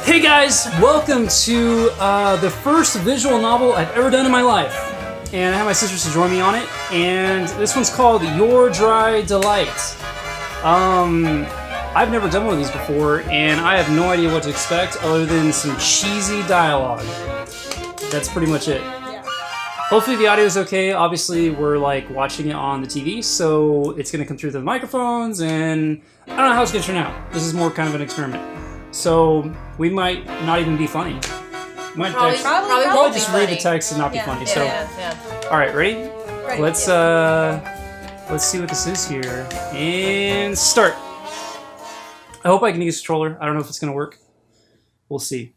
Hey guys, welcome to the first visual novel I've ever done in my life. And I have my sisters to join me on it. And this one's called Your Dry Delight. I've never done one of these before, and I have no idea what to expect other than some cheesy dialogue. That's pretty much it. Yeah. Hopefully the audio is okay. Obviously, we're like watching it on the TV, so it's going to come through the microphones, and I don't know how it's going to turn out. This is more kind of an experiment. So we might not even be funny. Might Probably just read the text and not be funny. All right, ready? Let's see what this is here and start. I hope I can use a controller. I don't know if it's gonna work. We'll see.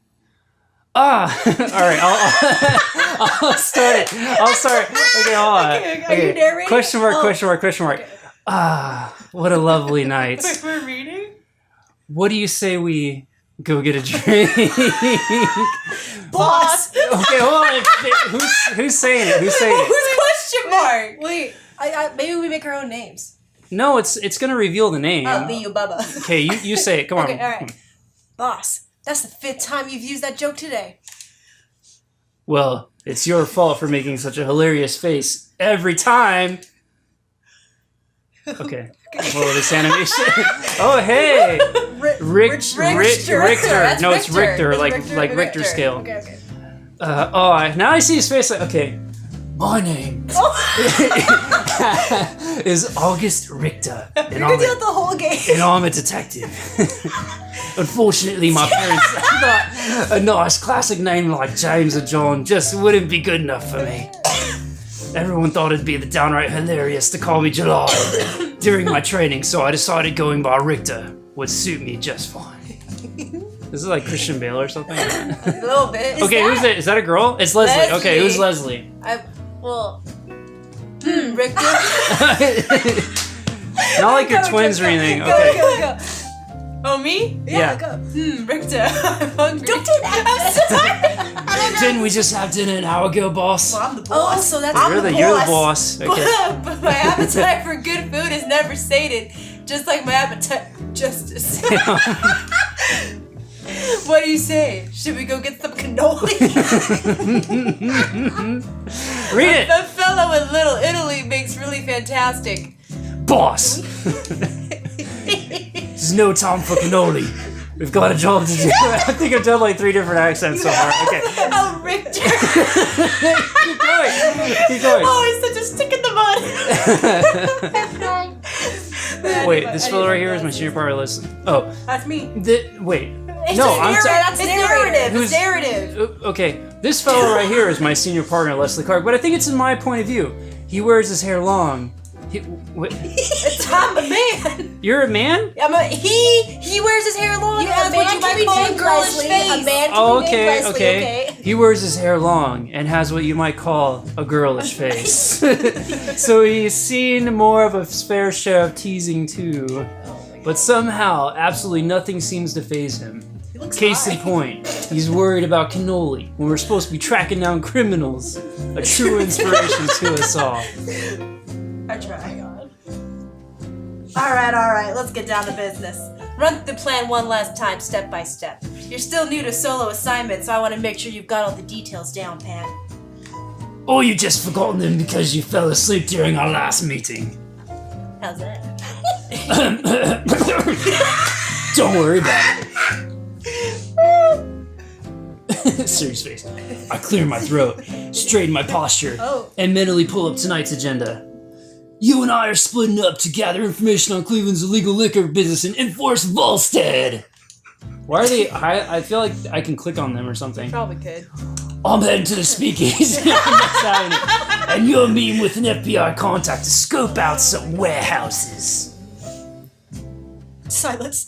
All right, I'll start it. I'll start. Okay, hold on. Okay, are you narrating? Question mark. Okay. What a lovely night. Wait, we're reading? What do you say we go get a drink? Boss! Okay, hold on. Who's saying it? Who's saying it? Who's question mark? Wait, maybe we make our own names. No, it's gonna reveal the name. Oh, me, you, Bubba. Okay, you say it. Come on. Okay, all right. Boss, that's the 5th time you've used that joke today. Well, it's your fault for making such a hilarious face every time. Okay. Well, this animation. Oh, hey. Richter. No, it's Richter, like Richter scale. Okay. Now I see his face. Okay. My name is August Richter. You're gonna deal with the whole game. And I'm a detective. Unfortunately, my parents thought a nice classic name like James or John just wouldn't be good enough for me. Everyone thought it'd be downright hilarious to call me July during my training, so I decided going by Richter would suit me just fine. This is like Christian Bale or something? A little bit. Okay, who's it? Is that a girl? It's Leslie. Leslie. Okay, who's Leslie? Richter. Not like your twins or anything. Okay. Go. Oh, me? Yeah. Go. Richter. I'm hungry. I'm sorry. Didn't we just have dinner an hour ago, boss? Well, I'm the boss. Oh, so that's You're the boss. Okay. But my appetite for good food is never sated, just like my appetite for justice. What do you say? Should we go get some cannoli? Read it. The fellow in Little Italy makes really fantastic. Boss. There's no time for cannoli. We've got a job to do. I think I've done like 3 different accents so far. Okay. Oh, Richter. Keep going. Oh, he's such a stick in the mud. Wait, this fellow right here is my senior partner. Listen. Oh. That's me. Wait. It's no, that's narrative. It's narrative. Okay, this fellow right here is my senior partner, Leslie Clark, but I think it's in my point of view. He wears his hair long. I'm a man. You're a man? He wears his hair long. A man can be named Leslie. A man can be named Leslie, okay? He wears his hair long and has what you might call a girlish face. So he's seen more of a fair share of teasing too. But somehow, absolutely nothing seems to faze him. Case in point, he's worried about cannoli when we're supposed to be tracking down criminals. A true inspiration to us all. I try. All right, let's get down to business. Run through the plan one last time, step by step. You're still new to solo assignment, so I want to make sure you've got all the details down, Pat. Or you just forgotten them because you fell asleep during our last meeting. How's that? Don't worry about it. Serious face. I clear my throat, straighten my posture, and mentally pull up tonight's agenda. You and I are splitting up to gather information on Cleveland's illegal liquor business and enforce Volstead. Why are they? I feel like I can click on them or something. Probably could. I'm heading to the speakeasy and you're meeting with an FBI contact to scope out some warehouses. Silence.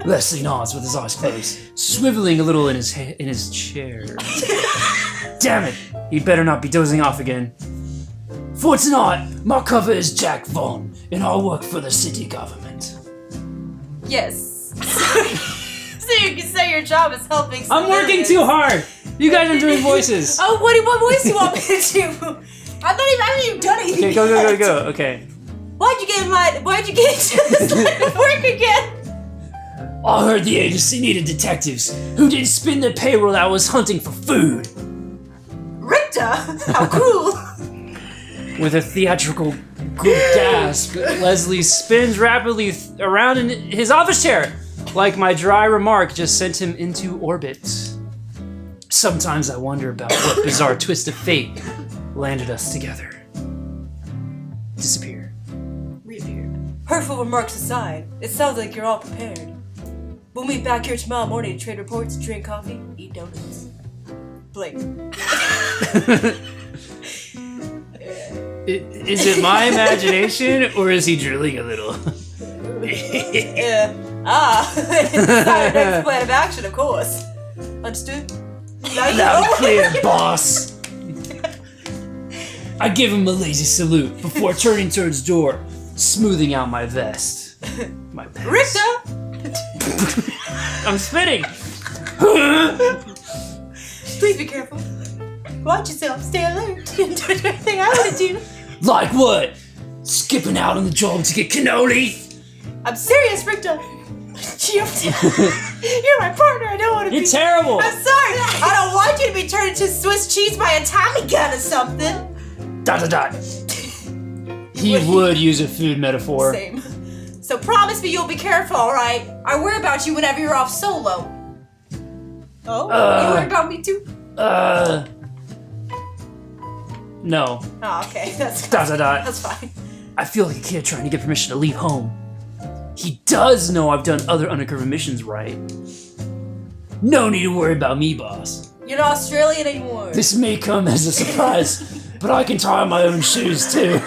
Leslie nods with his eyes closed, swiveling a little in his chair. Damn it! He better not be dozing off again. For tonight, my cover is Jack Vaughn, and I work for the city government. Yes. So you can say your job is helping. I'm working too hard. You guys are doing voices. Oh, what voice do you want me to do? I haven't even done anything. Okay, go. Okay. Why'd you get into this line of work again? I heard the agency needed detectives who didn't spin the payroll that was hunting for food. Richter? How cool! With a theatrical gasp, Leslie spins rapidly around in his office chair, like my dry remark just sent him into orbit. Sometimes I wonder about what bizarre twist of fate landed us together. Disappear. Reappear. Hurtful remarks aside, it sounds like you're all prepared. We'll meet back here tomorrow morning to trade reports, drink coffee, eat donuts. Blake. Is it my imagination, or is he drilling a little? Yeah. It's our next plan of action, of course. Understood? Loud and clear, boss. I give him a lazy salute before turning towards the door, smoothing out my vest. My pants. Richter! I'm spitting. Please be careful. Watch yourself. Stay alert. Don't do everything I would do. Like what? Skipping out on the job to get cannoli? I'm serious, Richter. You're my partner. I don't want to be. You're terrible. I'm sorry. I don't want you to be turned into Swiss cheese by a Tommy gun or something. ... He would use a food metaphor. Same. So promise me you'll be careful, all right? I worry about you whenever you're off solo. Oh? You worry about me too? No. Oh, okay. That's fine. I feel like a kid trying to get permission to leave home. He does know I've done other undercover missions, right? No need to worry about me, boss. You're not Australian anymore. This may come as a surprise, but I can tie my own shoes too.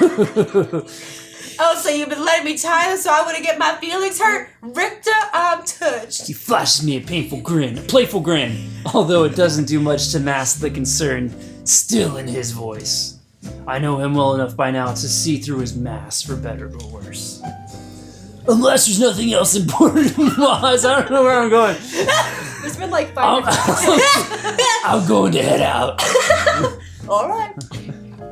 Oh, so you've been letting me tie them so I wouldn't get my feelings hurt? Richter, I'm touched. He flashes me a painful grin, a playful grin, although it doesn't do much to mask the concern still in his voice. I know him well enough by now to see through his mask, for better or worse. Unless there's nothing else important, boss. I don't know where I'm going. There's been like 5 I'm going to head out. All right.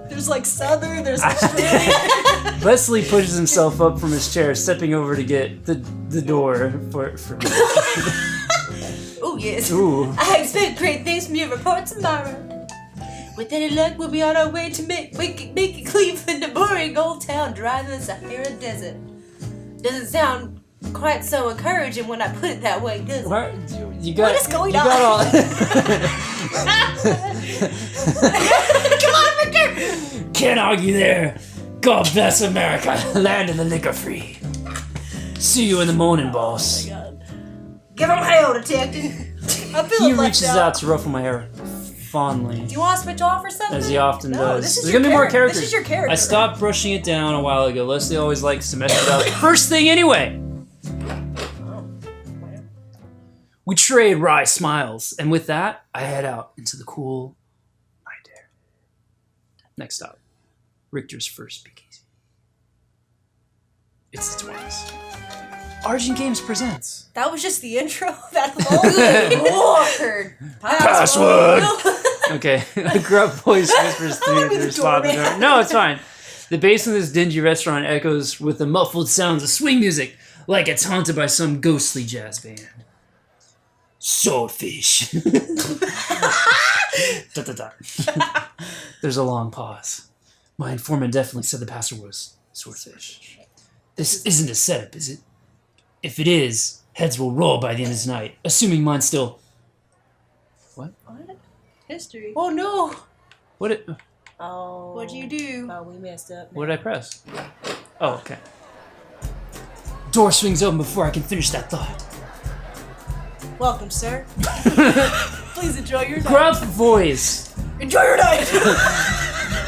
There's like Southern, there's Australian. Leslie pushes himself up from his chair, stepping over to get the door for me. Oh, yes. Ooh. I expect great things from your report tomorrow. With any luck, we'll be on our way to make Cleveland a boring old town dry than the Sahara Desert. Doesn't sound quite so encouraging when I put it that way, does it? What? You got, What is going you on? got all... Come on, Richter! Can't argue there. God bless America, land of the liquor free. See you in the morning, boss. Give him hell, detective. I'm feeling He left reaches out to ruffle my hair fondly, Do you want to switch off or something? as he often No, does. this is There's your gonna be more character. characters. This is your character. I stopped brushing it down a while ago. Leslie always likes to mess it up first thing anyway. We trade wry smiles, and with that, I head out into the cool night air. Next stop, Richter's first speakeasy. It's the 20s. Argent Games presents. That was just the intro. That's Lord. Password! Okay, a gruff voice whispers through the spot the door. No, it's fine. The basement of this dingy restaurant echoes with the muffled sounds of swing music, like it's haunted by some ghostly jazz band. Swordfish. There's a long pause. My informant definitely said the password was swordfish. This isn't a setup, is it? If it is, heads will roll by the end of this night, assuming mine's still... What? History. Oh no. What? Oh. What'd you do? Oh, we messed up. What did I press? Oh, okay. Door swings open before I can finish that thought. Welcome, sir. Please enjoy your night. Gruff voice. Enjoy your night.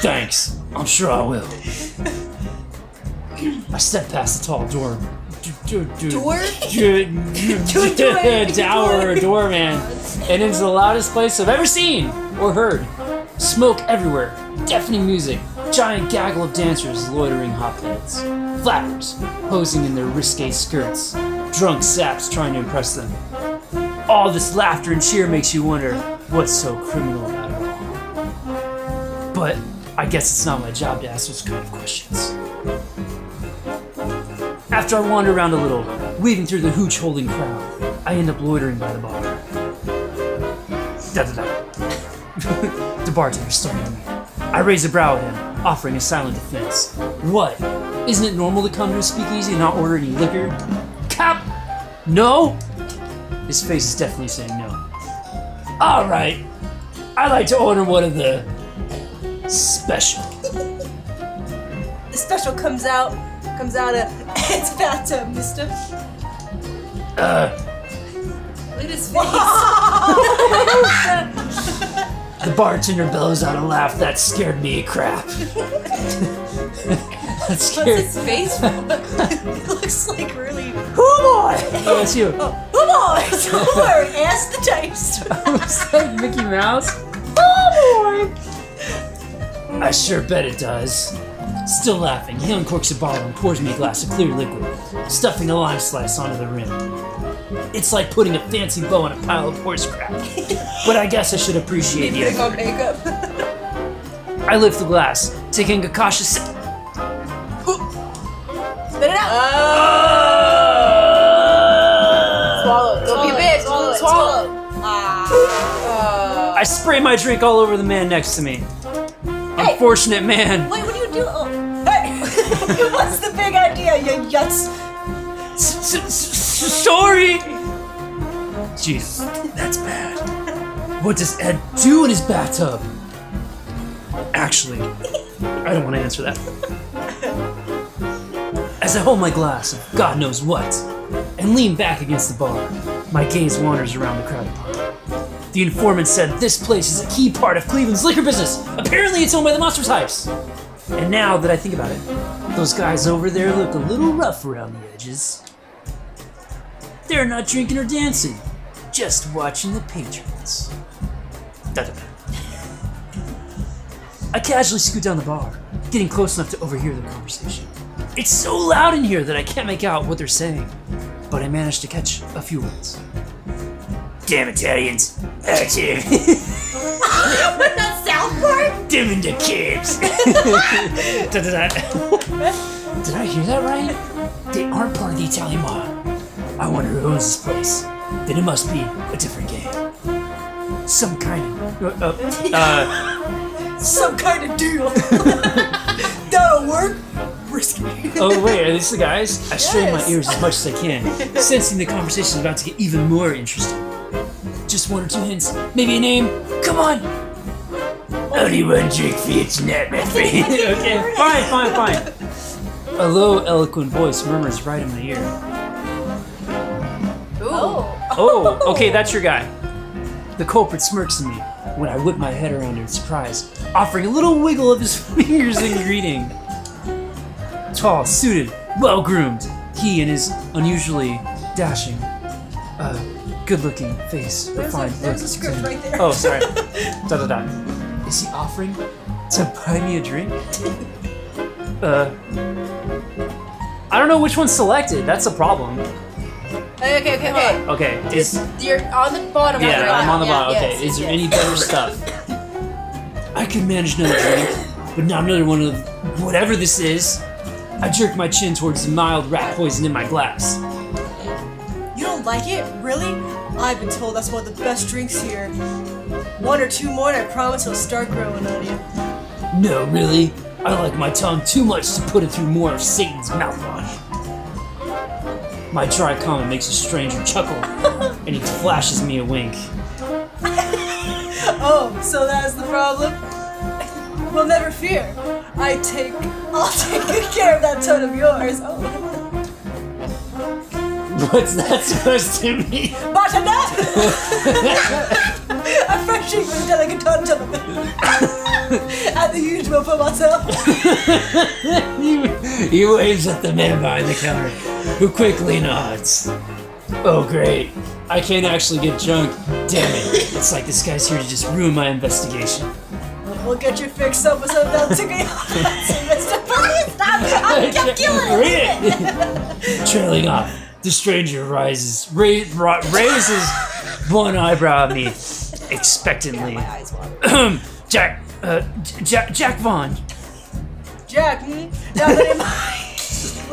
Thanks. I'm sure I will. I step past the tall door. Door? Tower or doorman. And into the loudest place I've ever seen or heard. Smoke everywhere. Deafening music. Giant gaggle of dancers loitering hotbeds. Flappers posing in their risque skirts. Drunk saps trying to impress them. All this laughter and cheer makes you wonder what's so criminal about it all. But I guess it's not my job to ask those kind of questions. After I wander around a little, Weaving through the hooch-holding crowd, I end up loitering by the bar. Da-da-da. The bartender's staring at me. I raise a brow at him, offering a silent defense. What? Isn't it normal to come to a speakeasy and not order any liquor? Cap! No? His face is definitely saying no. Alright. I'd like to order one of the special. The special comes out of its bathtub, mister. Look at his face. The bartender bellows out a laugh that scared me crap. That scared. What's his face? It looks like really. Oh boy! Oh, it's you. Oh boy! Don't worry, ask the dice. Looks like Mickey Mouse. Oh boy! I sure bet it does. Still laughing, he uncorks a bottle and pours me a glass of clear liquid, stuffing a lime slice onto the rim. It's like putting a fancy bow on a pile of horse crap. But I guess I should appreciate the Putting effort. on makeup. I lift the glass, taking a cautious sip. Spit it out. Swallow it. Don't be a bitch. Swallow it. I spray my drink all over the man next to me. Unfortunate man. Wait, what do you do? Oh. Hey! What's the big idea, you yuts? Sorry! Jesus, that's bad. What does Ed do in his bathtub? Actually, I don't want to answer that. As I hold my glass of God knows what, and lean back against the bar, my gaze wanders around the crowded bar. The informant said this place is a key part of Cleveland's liquor business. Apparently it's owned by the monster types. And now that I think about it, those guys over there look a little rough around the edges. They're not drinking or dancing, just watching the patrons. Da-da-da. I casually scoot down the bar, getting close enough to overhear the conversation. It's so loud in here that I can't make out what they're saying, but I managed to catch a few words. Damn Italians. Action. With that sound part? Dim in the kids. Did I hear that right? They aren't part of the Italian mob. I wonder who owns this place. Then it must be a different game. Some kind of... Some kind of deal. That'll work. Risky. Oh wait, are these the guys? I strain my Yes. ears as much as I can, sensing the conversation is about to get even more interesting. Just one or two hints, maybe a name. Come on! Only one drink for you tonight, my friend. Okay, fine. A low, eloquent voice murmurs right in my ear. Oh, okay, that's your guy. The culprit smirks at me when I whip my head around in surprise, offering a little wiggle of his fingers in greeting. Tall, suited, well-groomed, he and his unusually dashing, good-looking face, refined There's a look. script right there. Oh, sorry. Da-da-da. Is he offering to buy me a drink? I don't know which one's selected. That's a problem. Okay. Okay, You're on the bottom. yeah, I'm on the bottom. Okay, Yes, is there yes. any better stuff? I could manage another drink, but not another one of whatever this is. I jerk my chin towards the mild rat poison in my glass. You don't like it? Really? I've been told that's one of the best drinks here. One or two more and I promise it'll start growing on you. No, really? I like my tongue too much to put it through more of Satan's mouthwash. My dry comment makes a stranger chuckle, and he flashes me a wink. Oh, so that's the problem? Well, never fear. I'll take good care of that toad of yours. Oh. What's that supposed to mean? Bartender! I'm freshing with delicate touch of at the usual for myself. He waves at the man behind the counter, who quickly nods. Oh great, I can't actually get drunk. Damn it, it's like this guy's here to just ruin my investigation. We'll get you fixed up with some that'll tickle you off. Mr. Please stop! I'm killing Read it! Trailing off, the stranger raises one eyebrow at me, expectantly. My eyes water. Jack Vaughn. Jack, now that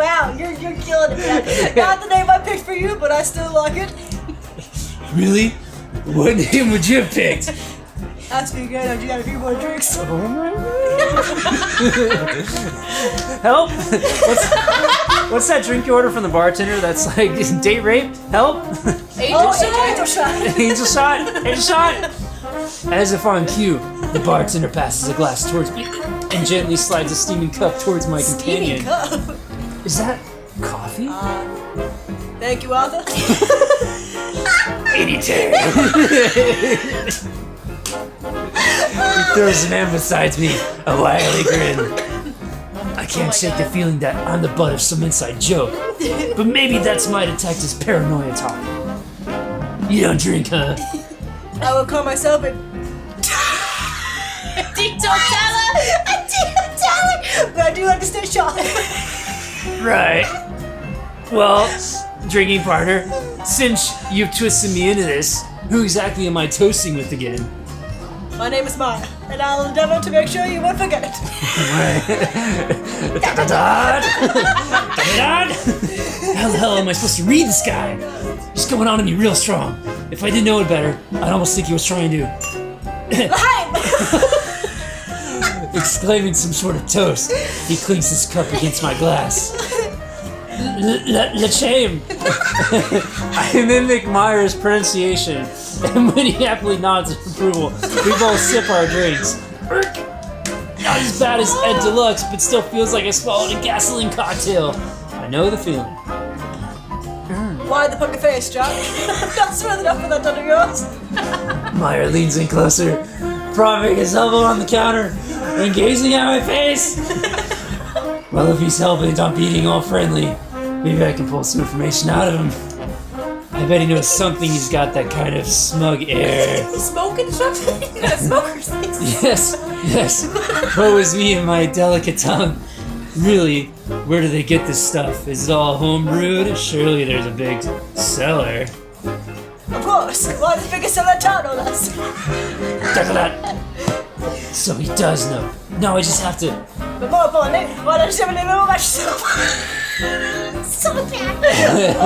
Wow, you're killing it, man. Not the name I picked for you, but I still like it. Really? What name would you have picked? That's me good. You got a few more drinks. Help! What's that drink you order from the bartender that's like date rape? Help! Angel shot. Angel shot! Angel shot! As if on cue, the bartender passes a glass towards me and gently slides a steaming cup towards my companion. Cup. Is that coffee? Thank you, Arthur. Anytime. He throws the man beside me, a wily grin. I can't shake the feeling that I'm the butt of some inside joke, but maybe that's my detective's paranoia talking. You don't drink, huh? I will call myself a Teetotaler! a teetotaler, but I do like to stay sharp. Right. Well, drinking partner, since you've twisted me into this, who exactly am I toasting with again? My name is Maya, and I'll endeavor to make sure you won't forget it. How the hell am I supposed to read this guy? He's going on to me real strong. If I didn't know it better, I'd almost think he was trying to exclaiming some sort of toast. He clinks his cup against my glass. La shame. I mimic Myra's pronunciation, and when he happily nods in approval, we both sip our drinks. Not as bad as Ed Deluxe, but still feels like I swallowed a gasoline cocktail. I know the feeling. Why the poker face, John? Not smooth enough for that under yours. Myra leans in closer, propping his elbow on the counter and gazing at my face. Well, if he's hell-bent on being all friendly, maybe I can pull some information out of him. I bet he knows something. He's got that kind of smug air. Smoking something? You got a smoker's face. Yes. Woe is me and my delicate tongue. Really, where do they get this stuff? Is it all home-brewed? Surely there's a big cellar. Of course. Why the biggest seller in town, no less? So he does know. No, I just have to... But more importantly, why don't you ever name about yourself? So bad.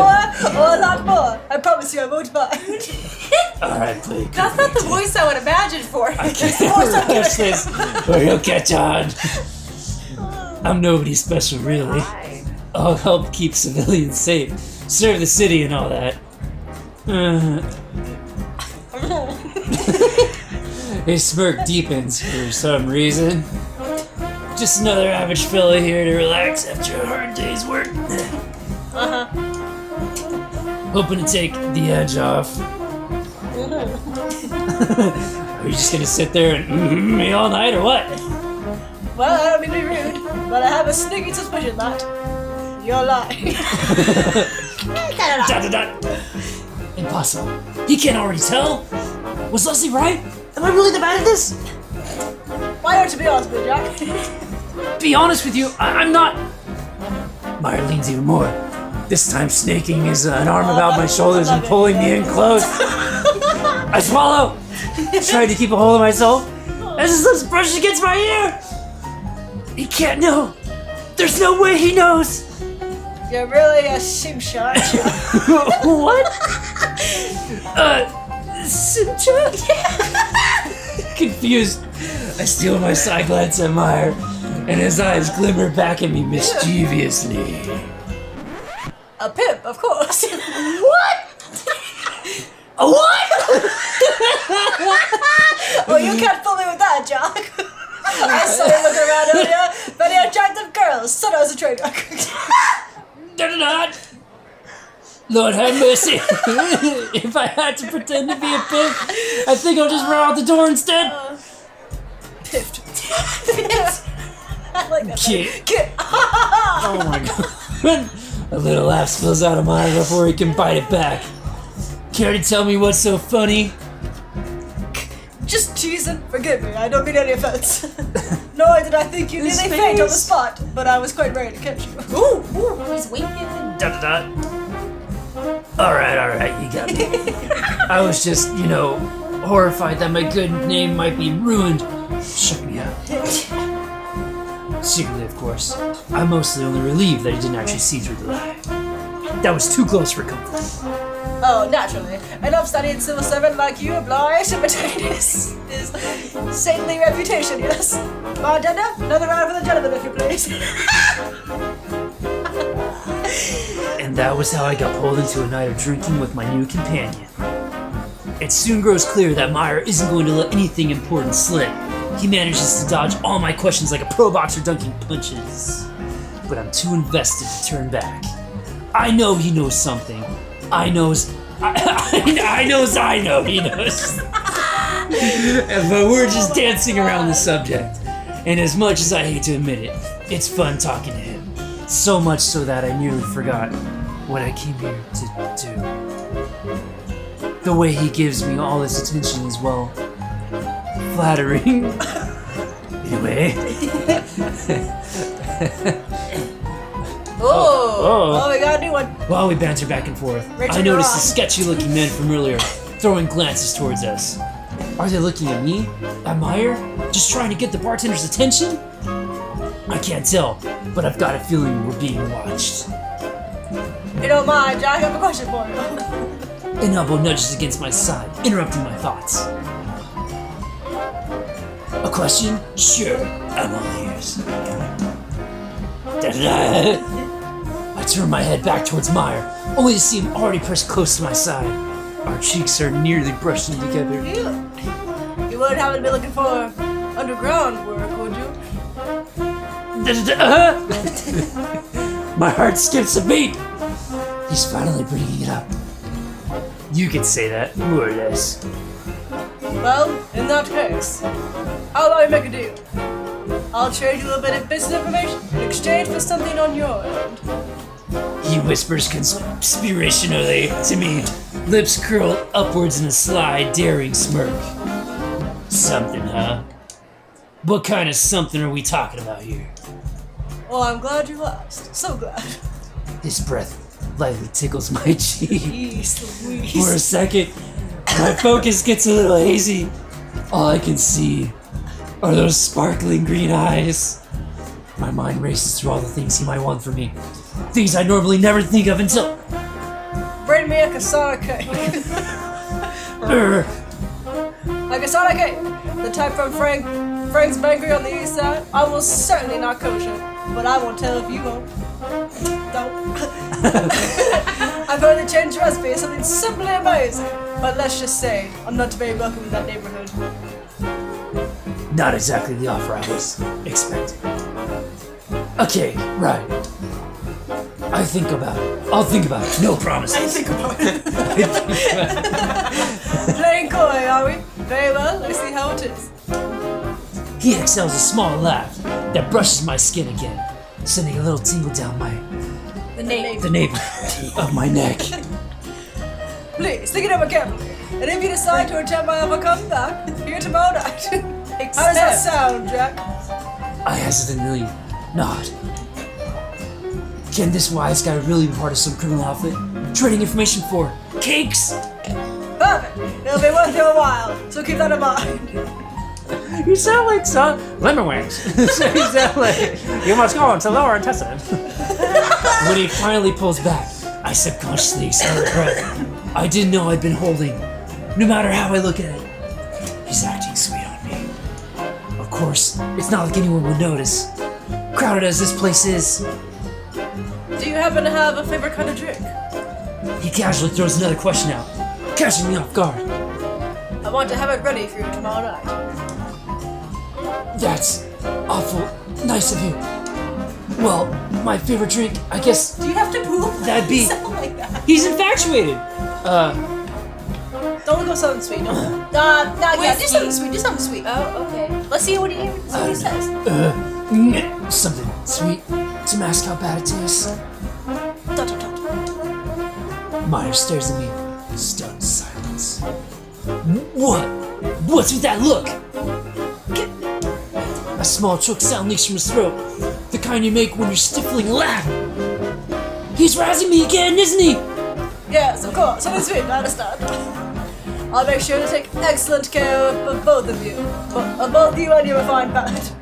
or a lot more. I promise you I won't mind. Alright, play. That's not the voice I would imagine for it. I can't rush this, or he'll catch on. I'm nobody special, really. I'll help keep civilians safe, serve the city and all that. His smirk deepens for some reason. Just another average fella here to relax after a hard day's work. Hoping to take the edge off. Are you just gonna sit there and me all night or what? Well, I don't mean to be rude, but I have a sneaky suspicion that you're lying. Impossible. He can't already tell. Was Leslie right? Am I really the bad at this? Why don't you be honest with me, Jack? Be honest with you, I'm not. Meyer leans even more. This time snaking his an arm about my shoulders and pulling me in close. I swallow, trying to keep a hold of myself as his lips brush against my ear. He can't know. There's no way he knows. You're really a SIMCHA, aren't you? What? SIMCHA? Confused, I steal my side glance at Meyer, and his eyes glimmer back at me mischievously. A pimp, of course. What? A what? Well, you can't fool me with that, Jack. I saw you looking around earlier. Very attractive girls. So I was a traitor. Lord have mercy. If I had to pretend to be a pimp, I think I'll just run out the door instead. Piffed. I like that. Kid. Oh my god. A little laugh spills out of Meyer before he can bite it back. Care to tell me what's so funny? Just teasing. Forgive me. I don't mean any offense. Nor did I think you nearly faint on the spot, but I was quite ready to catch you. Ooh, he's winking. Alright, you got me. I was just, horrified that my good name might be ruined. Shut me up. secretly, of course. I'm mostly only relieved that he didn't actually see through the lie. That was too close for comfort. Oh, naturally. An upstudied civil servant like you obliged to maintain his saintly reputation, yes. Bartender, another round for the gentleman, if you please. And that was how I got pulled into a night of drinking with my new companion. It soon grows clear that Meyer isn't going to let anything important slip. He manages to dodge all my questions like a pro boxer dunking punches. But I'm too invested to turn back. I know he knows something. I know he knows. But we're just dancing around the subject. And as much as I hate to admit it, it's fun talking to him. So much so that I nearly forgot what I came here to do. The way he gives me all his attention is, well, flattering. Anyway. Oh, we got a new one. While we banter back and forth, Richter, I noticed you're the sketchy-looking men from earlier throwing glances towards us. Are they looking at me? At Meyer? Just trying to get the bartender's attention? I can't tell, but I've got a feeling we're being watched. You don't mind, Jack, I have a question for you. An elbow nudges against my side, interrupting my thoughts. A question? Sure, I'm all ears. Da-da-da. I turn my head back towards Meyer, only to see him already pressed close to my side. Our cheeks are nearly brushing together. You wouldn't happen to be looking for underground work, would you? My heart skips a beat. He's finally bringing it up. You could say that, more or less. Well, in that case, how about we make a deal? I'll trade you a little bit of business information in exchange for something on your end. He whispers conspirationally to me, lips curled upwards in a sly, daring smirk. Something, huh? What kind of something are we talking about here? Well, I'm glad you asked. So glad. His breath lightly tickles my cheek. Jeez Louise. For a second, my focus gets a little hazy. All I can see are those sparkling green eyes. My mind races through all the things he might want from me. Things I normally never think of until... Bring me a cassava cake. Urgh. A cassava cake. The type from Frank's Bakery on the east side. I will certainly not kosher, but I won't tell if you won't. Don't. I've heard the change recipe is something simply amazing, but let's just say I'm not very welcome in that neighborhood. Not exactly the offer I was expecting. Okay, right. I'll think about it. No promises. Playing coy, are we? Very well, let's see how it is. He exhales a small laugh that brushes my skin again, sending a little tingle down The name. the nape of my neck. Please, think it over carefully. And if you decide to attempt my offer, come back here tomorrow night. How does that sound, Jack? I hesitantly nod. Can this wise guy really be part of some criminal outfit? Trading information for cakes? Perfect. It'll be worth your while, so keep that in mind. You sound like some lemon wings. You sound like you must go into lower intestine. When he finally pulls back, I subconsciously exhale a breath. I didn't know I'd been holding. No matter how I look at it, he's acting sweet on me. Of course, it's not like anyone would notice. Crowded as this place is, Do you happen to have a favorite kind of drink? he casually throws another question out, catching me off guard. I want to have it ready for you tomorrow night. That's awful nice of you. Well, my favorite drink, I guess Do you have to poop? that'd be... Something like that. He's infatuated! Don't go something sweet, no. Wait, do something sweet, do something sweet. Oh, okay. Let's see what he says. Something sweet to mask how bad it tastes. Dot, dot, dot. Meyer stares at me, stunned silence. What? What's with that look? A small choke sound leaks from his throat, the kind you make when you're stifling a laugh. He's razzing me again, isn't he? Yes, of course, something sweet, I understand. I'll make sure to take excellent care of both of you. Both you and your refined palate.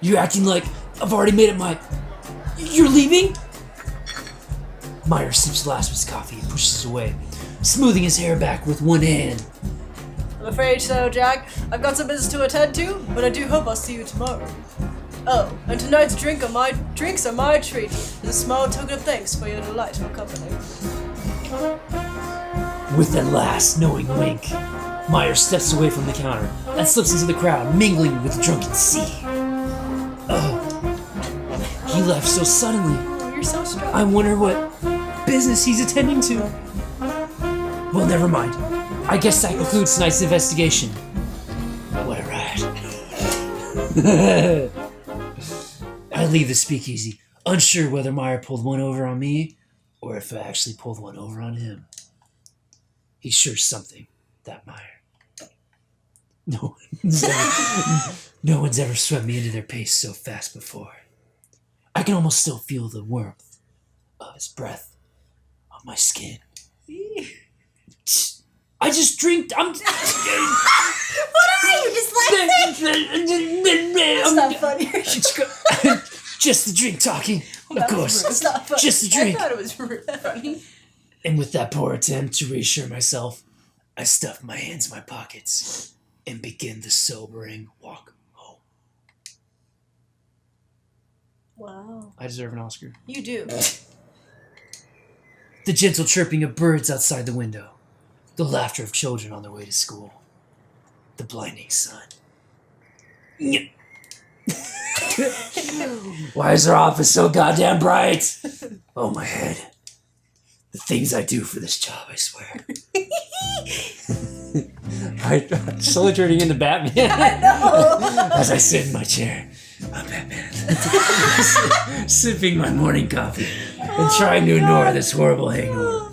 You're acting like I've already made it my... You're leaving? Meyer sips the last of his coffee and pushes away, smoothing his hair back with one hand. I'm afraid so, Jack. I've got some business to attend to, but I do hope I'll see you tomorrow. Oh, and tonight's drinks are my treat, as a small token of thanks for your delightful company. With that last knowing wink, Meyer steps away from the counter and slips into the crowd, mingling with the drunken sea. He left so suddenly. Oh, you're so strong. I wonder what business he's attending to. Well, never mind. I guess that concludes tonight's investigation. What a ride. I leave the speakeasy, unsure whether Meyer pulled one over on me or if I actually pulled one over on him. He's sure something, that Meyer. No one's ever swept me into their pace so fast before. I can almost still feel the warmth of his breath on my skin. I just drinked. What are you, dyslexic? That's not funny. Just the drink talking, of course. It's not funny. Just the drink. I thought it was really funny. And with that poor attempt to reassure myself, I stuff my hands in my pockets and begin the sobering walk home. Wow. I deserve an Oscar. You do. The gentle chirping of birds outside the window. The laughter of children on their way to school. The blinding sun. Why is our office so goddamn bright? Oh, my head. The things I do for this job, I swear. I'm slowly turning into Batman. I know. As I sit in my chair, I'm Batman. Sipping my morning coffee and trying to ignore this horrible hangover.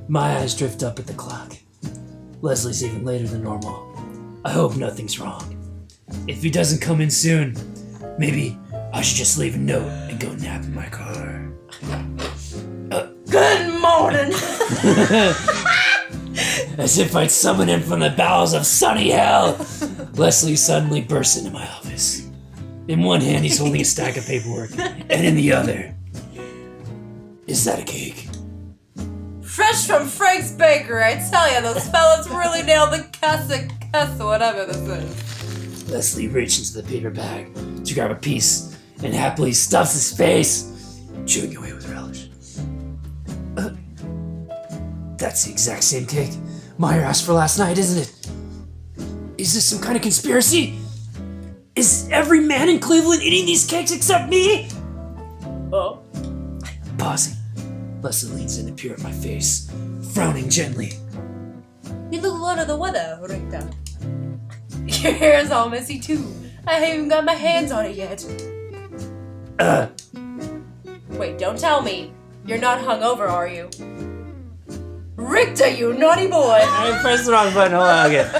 My eyes drift up at the clock. Leslie's even later than normal. I hope nothing's wrong. If he doesn't come in soon, maybe I should just leave a note and go nap in my car. Good morning. As if I'd summon him from the bowels of sunny hell, Leslie suddenly bursts into my office. In one hand, he's holding a stack of paperwork, and in the other, is that a cake? Fresh from Frank's Bakery. I tell ya, those fellas really nailed the Casa, whatever this is. Leslie reaches into the paper bag to grab a piece and happily stuffs his face, chewing away with relish. That's the exact same cake Meyer asked for last night, isn't it? Is this some kind of conspiracy? Is every man in Cleveland eating these cakes except me? Oh. Pausing, Leslie leans in to peer at my face, frowning gently. You look under the weather, Richter. Your hair's all messy too. I haven't even got my hands on it yet. Wait, don't tell me. You're not hungover, are you? Richter, you naughty boy! I pressed the wrong button, hold on again.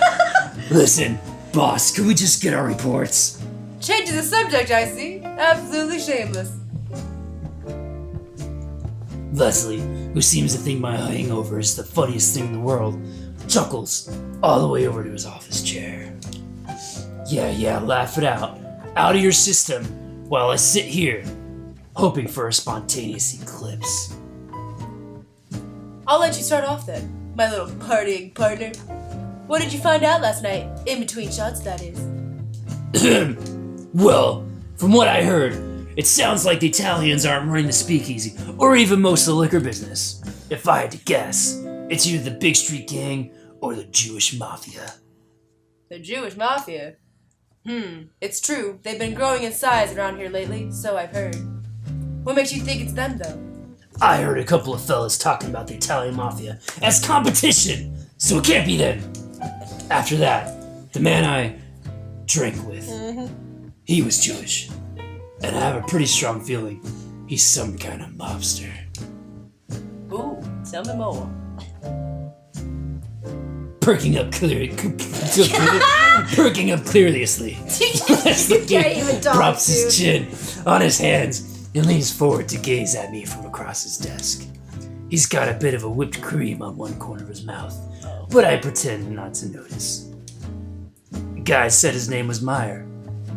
Listen, boss, can we just get our reports? Changing the subject, I see. Absolutely shameless. Leslie, who seems to think my hangover is the funniest thing in the world, chuckles all the way over to his office chair. Yeah, laugh it out. Out of your system, while I sit here, hoping for a spontaneous eclipse. I'll let you start off then, my little partying partner. What did you find out last night? In between shots, that is. Well, from what I heard, it sounds like the Italians aren't running the speakeasy, or even most of the liquor business. If I had to guess, it's either the Big Street Gang or the Jewish Mafia. The Jewish Mafia? It's true. They've been growing in size around here lately, so I've heard. What makes you think it's them, though? I heard a couple of fellas talking about the Italian Mafia as competition, so it can't be them. After that, the man I drank with, he was Jewish. And I have a pretty strong feeling he's some kind of mobster. Ooh, tell me more. Perking up curiously. You can't even talk, Props dude. his chin on his hands and leans forward to gaze at me from across his desk. He's got a bit of a whipped cream on one corner of his mouth, but I pretend not to notice. The guy said his name was Meyer,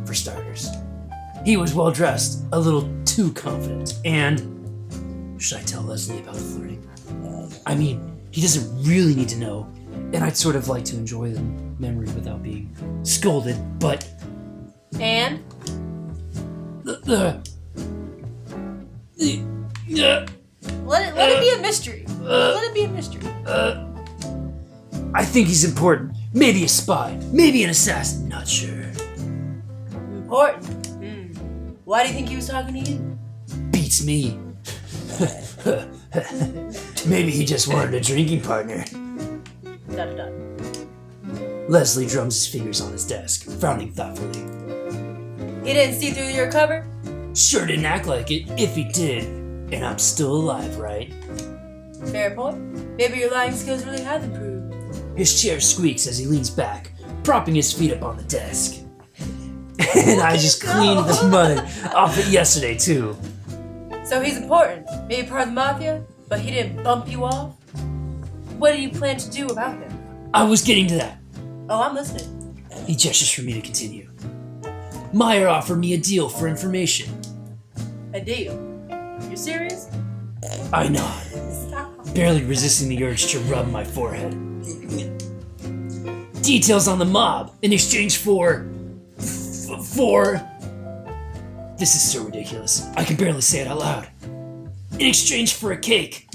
for starters. He was well dressed, a little too confident, and should I tell Leslie about the flirting? I mean, he doesn't really need to know, and I'd sort of like to enjoy the memory without being scolded, but... And? Let it be a mystery. Let it be a mystery. I think he's important. Maybe a spy, maybe an assassin, not sure. Important? Why do you think he was talking to you? Beats me. Maybe he just wanted a drinking partner. ... Leslie drums his fingers on his desk, frowning thoughtfully. He didn't see through your cover? Sure didn't act like it, if he did. And I'm still alive, right? Fair point. Maybe your lying skills really have improved. His chair squeaks as he leans back, propping his feet up on the desk. And I just cleaned the mud off it yesterday, too. So he's important. Maybe part of the mafia, but he didn't bump you off? What do you plan to do about him? I was getting to that. Oh, I'm listening. He gestures for me to continue. Meyer offered me a deal for information. A deal? You serious? I nod, Stop. barely resisting the urge to rub my forehead. Details on the mob in exchange for... This is so ridiculous. I can barely say it out loud. In exchange for a cake.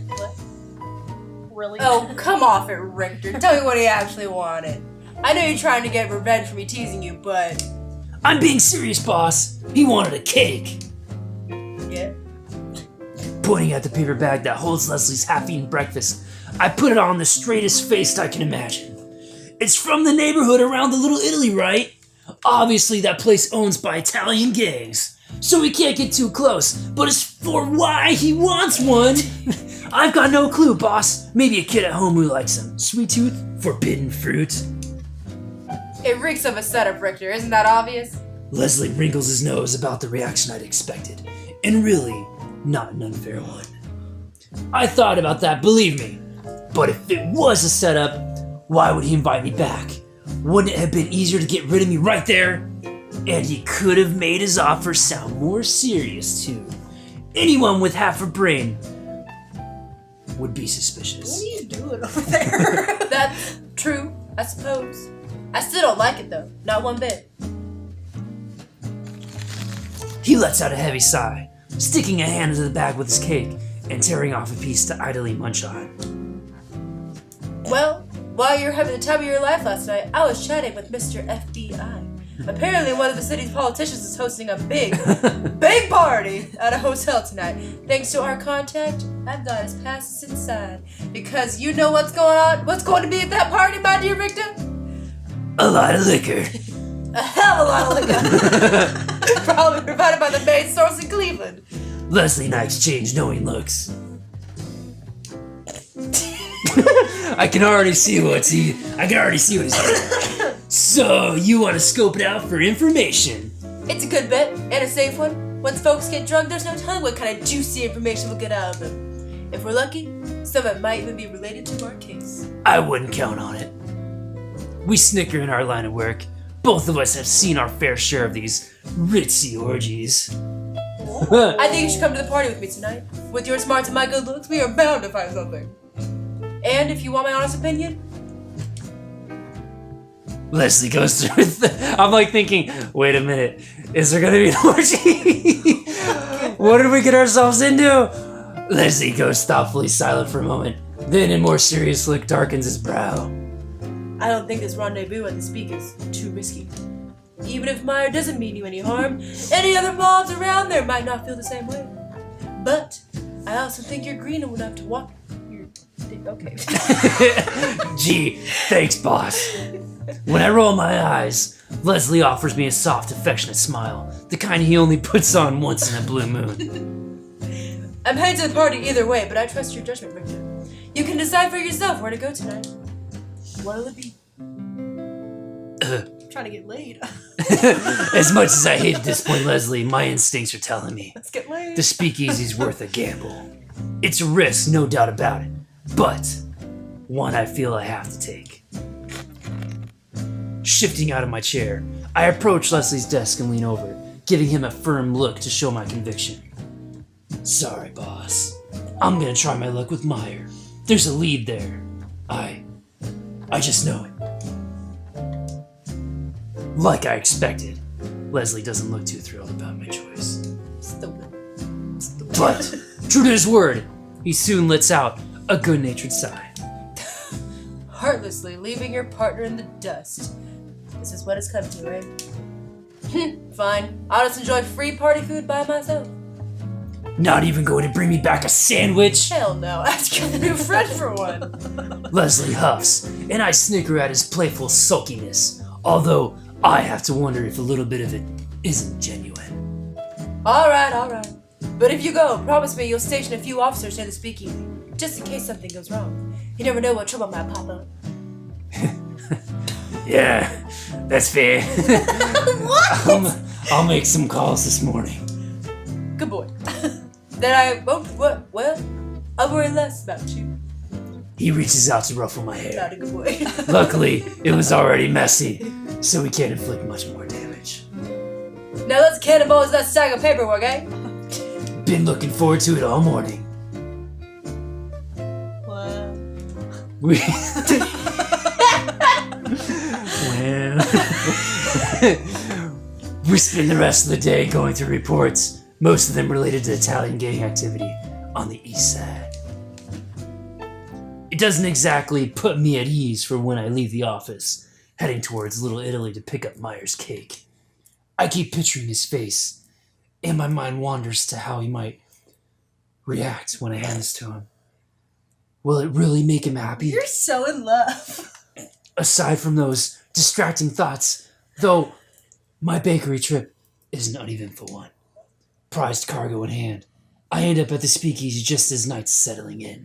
What? Really? Oh, come off it, Richter. Tell me what he actually wanted. I know you're trying to get revenge for me teasing you, but... I'm being serious, boss. He wanted a cake. Yeah? Pointing at the paper bag that holds Leslie's half-eaten breakfast, I put it on the straightest face I can imagine. It's from the neighborhood around the Little Italy, right? Obviously, that place owns by Italian gangs, so we can't get too close, but as for why he wants one, I've got no clue, boss. Maybe a kid at home who likes some sweet tooth, forbidden fruit. It reeks of a setup, Richter. Isn't that obvious? Leslie wrinkles his nose about the reaction I'd expected, and really, not an unfair one. I thought about that, believe me. But if it was a setup, why would he invite me back? Wouldn't it have been easier to get rid of me right there? And he could have made his offer sound more serious, too. Anyone with half a brain would be suspicious. What are you doing over there? That's true, I suppose. I still don't like it, though. Not one bit. He lets out a heavy sigh, sticking a hand into the bag with his cake and tearing off a piece to idly munch on. Well, while you were having the time of your life last night, I was chatting with Mr. FBI. Apparently, one of the city's politicians is hosting a big party at a hotel tonight. Thanks to our contact, I've got his passes inside. Because you know what's going on? What's going to be at that party, my dear Richter? A lot of liquor. A hell of a lot of liquor. Probably provided by the main source in Cleveland. Leslie and I exchange knowing looks. I can already see what he's doing. So, you want to scope it out for information? It's a good bet, and a safe one. Once folks get drunk, there's no telling what kind of juicy information we'll get out of them. If we're lucky, some of it might even be related to our case. I wouldn't count on it. We snicker in our line of work. Both of us have seen our fair share of these ritzy orgies. I think you should come to the party with me tonight. With your smarts and my good looks, we are bound to find something. And if you want my honest opinion... Leslie goes through I'm like thinking, wait a minute, is there gonna be an orgy? What did we get ourselves into? Leslie goes thoughtfully silent for a moment, then a more serious look darkens his brow. I don't think this rendezvous at the Speak is too risky. Even if Meyer doesn't mean you any harm, any other mobs around there might not feel the same way. But I also think you're green enough to walk. Okay. Gee, thanks, boss. When I roll my eyes, Leslie offers me a soft, affectionate smile, the kind he only puts on once in a blue moon. I'm headed to the party either way, but I trust your judgment, Richter. You can decide for yourself where to go tonight. What'll it be? Trying to get laid. As much as I hate at this point, Leslie, my instincts are telling me Let's get laid. the speakeasy's worth a gamble. It's a risk, no doubt about it, but one I feel I have to take. Shifting out of my chair, I approach Leslie's desk and lean over, giving him a firm look to show my conviction. Sorry, boss. I'm gonna try my luck with Meyer. There's a lead there. I just know it. Like I expected, Leslie doesn't look too thrilled about my choice. Stupid. But, true to his word, he soon lets out a good-natured sigh. Heartlessly leaving your partner in the dust. This is what it's come to, right? Fine. I'll just enjoy free party food by myself. Not even going to bring me back a sandwich? Hell no. Ask your new friend for one. Leslie huffs, and I snicker at his playful sulkiness, although I have to wonder if a little bit of it isn't genuine. Alright. But if you go, promise me you'll station a few officers near the speakeasy, just in case something goes wrong. You never know what trouble might pop up. Yeah, that's fair. What? I'll make some calls this morning. Good boy. Then I won't, I'll worry less about you. He reaches out to ruffle my hair. Not a good boy. Luckily, it was already messy, so we can't inflict much more damage. Now let's cannonball that stack of paperwork, eh? Been looking forward to it all morning. Well, We we spend the rest of the day going through reports, most of them related to Italian gang activity on the east side. It doesn't exactly put me at ease for when I leave the office, heading towards Little Italy to pick up Meyer's cake. I keep picturing his face, and my mind wanders to how he might react when I hand this to him. Will it really make him happy? you're so in love. Aside from those distracting thoughts, though, my bakery trip is an uneventful one. Prized cargo in hand, I end up at the speakeasy just as night's settling in.